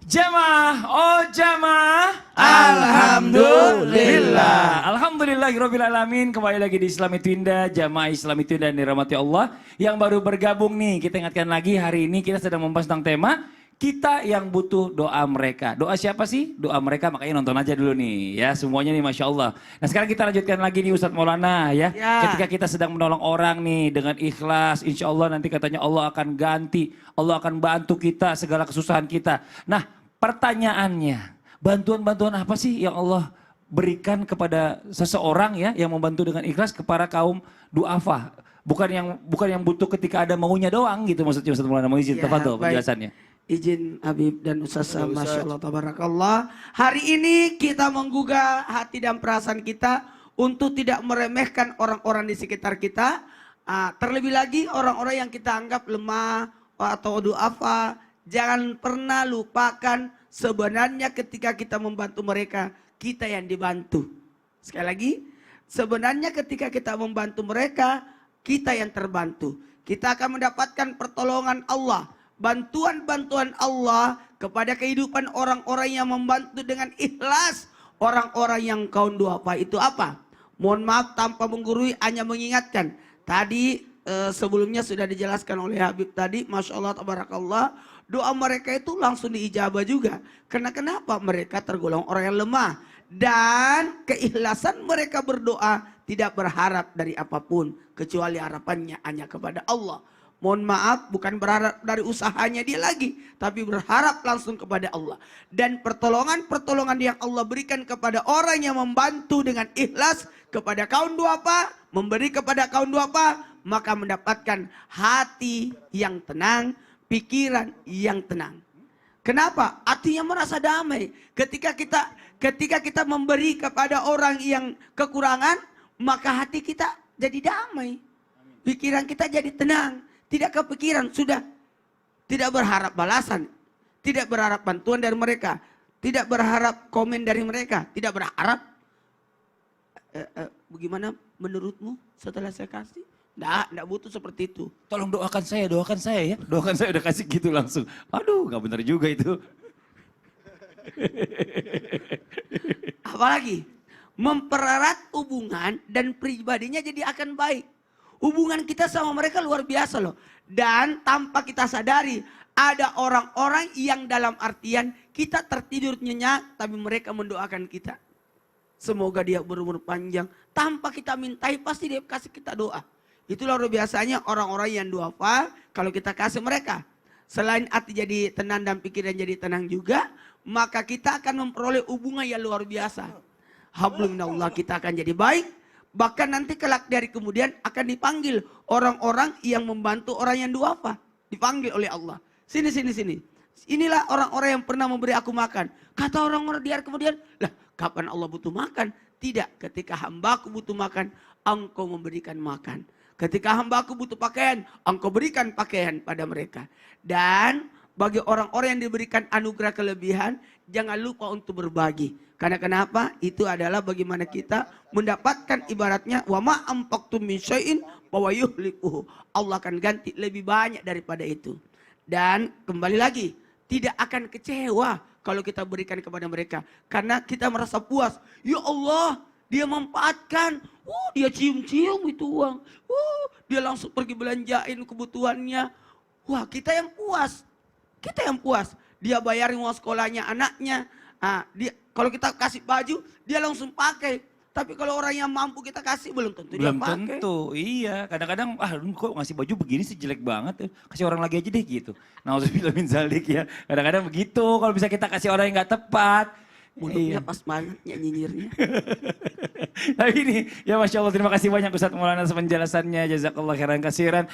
Jamaah, oh jamaah. Alhamdulillah. Alhamdulillahirabbil alamin. Kembali lagi di Islam Itu Indah, jamaah Islam Itu Indah dirahmati Allah. Yang baru bergabung nih, kita ingatkan lagi hari ini kita sedang membahas tentang tema kita yang butuh doa mereka. Doa siapa sih? Doa mereka, makanya nonton aja dulu nih ya semuanya nih Masya Allah. Nah sekarang kita lanjutkan lagi nih Ustadz Maulana ya. Ketika kita sedang menolong orang nih dengan ikhlas, insya Allah nanti katanya Allah akan ganti. Allah akan bantu kita segala kesusahan kita. Nah pertanyaannya, bantuan-bantuan apa sih yang Allah berikan kepada seseorang ya yang membantu dengan ikhlas kepada kaum duafa? Bukan yang butuh ketika ada maunya doang gitu maksudnya Ustadz Maulana. Mau izin tafadhol penjelasannya. Izin Habib dan Ustazah, Masya Allah, Tabarakallah. Hari ini kita menggugah hati dan perasaan kita untuk tidak meremehkan orang-orang di sekitar kita. Terlebih lagi orang-orang yang kita anggap lemah atau duafa. Jangan pernah lupakan sebenarnya ketika kita membantu mereka, kita yang dibantu. Sekali lagi, sebenarnya ketika kita membantu mereka, kita yang terbantu. Kita akan mendapatkan pertolongan Allah. Bantuan-bantuan Allah kepada kehidupan orang-orang yang membantu dengan ikhlas. Orang-orang yang kaum duafa itu apa? Mohon maaf tanpa menggurui, hanya mengingatkan. Tadi sebelumnya sudah dijelaskan oleh Habib tadi. Masya Allah, tabarakallah. Doa mereka itu langsung diijabah juga. Karena kenapa? Mereka tergolong orang yang lemah. Dan keikhlasan mereka berdoa tidak berharap dari apapun. Kecuali harapannya hanya kepada Allah. Mohon maaf, bukan berharap dari usahanya dia lagi, tapi berharap langsung kepada Allah. Dan pertolongan-pertolongan yang Allah berikan kepada orang yang membantu dengan ikhlas kepada kaum duafa, memberi kepada kaum duafa, maka mendapatkan hati yang tenang, pikiran yang tenang. Kenapa? Artinya merasa damai. Ketika kita memberi kepada orang yang kekurangan, maka hati kita jadi damai. Pikiran kita jadi tenang. Tidak kepikiran, sudah tidak berharap balasan, tidak berharap bantuan dari mereka, tidak berharap komen dari mereka, tidak berharap bagaimana menurutmu setelah saya kasih? Tidak butuh seperti itu. Tolong doakan saya ya. Doakan saya udah kasih gitu langsung. Aduh gak benar juga itu. Apalagi mempererat hubungan dan pribadinya jadi akan baik. Hubungan kita sama mereka luar biasa loh. Dan tanpa kita sadari ada orang-orang yang dalam artian kita tertidur nyenyak tapi mereka mendoakan kita. Semoga dia berumur panjang. Tanpa kita mintai pasti dia kasih kita doa. Itulah luar biasanya orang-orang yang duafa kalau kita kasih mereka. Selain hati jadi tenang dan pikiran jadi tenang juga. Maka kita akan memperoleh hubungan yang luar biasa. Alhamdulillah kita akan jadi baik. Bahkan nanti kelak dari kemudian akan dipanggil orang-orang yang membantu orang yang duafa. Dipanggil oleh Allah. Sini. Inilah orang-orang yang pernah memberi aku makan. Kata orang-orang di hari kemudian, lah kapan Allah butuh makan? Tidak, ketika hambaku butuh makan, engkau memberikan makan. Ketika hambaku butuh pakaian, engkau berikan pakaian pada mereka. Dan bagi orang-orang yang diberikan anugerah kelebihan, jangan lupa untuk berbagi. Karena kenapa? Itu adalah bagaimana kita mendapatkan ibaratnya wa ma anfaqtum min syai'in fa yuhliquhu. Allah akan ganti lebih banyak daripada itu. Dan kembali lagi, tidak akan kecewa kalau kita berikan kepada mereka. Karena kita merasa puas. Ya Allah, dia memanfaatkan. Dia cium-cium itu uang. Dia langsung pergi belanjain kebutuhannya. Wah, kita yang puas. Kita yang puas. Dia bayarin uang sekolahnya anaknya. Kalau kita kasih baju, dia langsung pakai. Tapi kalau orang yang mampu kita kasih, belum tentu dia pakai. Belum tentu, iya. Kadang-kadang, kok ngasih baju begini sih jelek banget. Kasih orang lagi aja deh gitu. Nauzubillah min zalik ya. Kadang-kadang begitu, kalau bisa kita kasih orang yang gak tepat. Mulutnya pas banget nyinyirnya. Tapi ini, ya Masya Allah terima kasih banyak Ustadz Maulana penjelasannya. Jazakallah khairan kasiran.